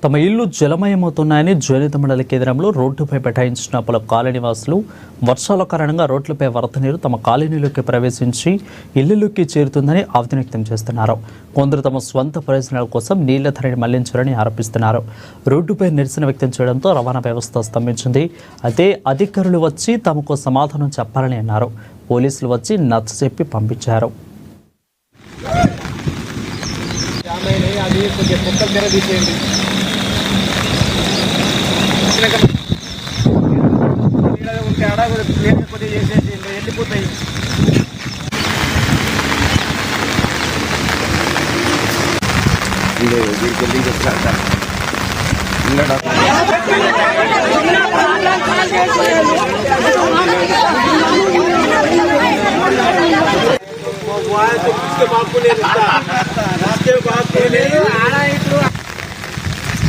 తమ ఇల్లు జలమయమవుతున్నాయని జ్వలిత మండల కేంద్రంలో రోడ్డుపై బైఠాయించిన పలు కాలనీ వాసులు వర్షాల కారణంగా రోడ్లపై వరద నీరు తమ కాలనీలోకి ప్రవేశించి ఇళ్లలోకి చేరుతుందని ఆవేదన వ్యక్తం చేస్తున్నారు. కొందరు తమ స్వంత ప్రయోజనాల కోసం నీళ్ల ధరని మళ్లించారని ఆరోపిస్తున్నారు. రోడ్డుపై నిరసన వ్యక్తం చేయడంతో రవాణా వ్యవస్థ స్తంభించింది. అయితే అధికారులు వచ్చి తమకు సమాధానం చెప్పాలని అన్నారు. పోలీసులు వచ్చి నచ్చజెప్పి పంపించారు. వెళ్ళిపోతాయి. బాగులేదు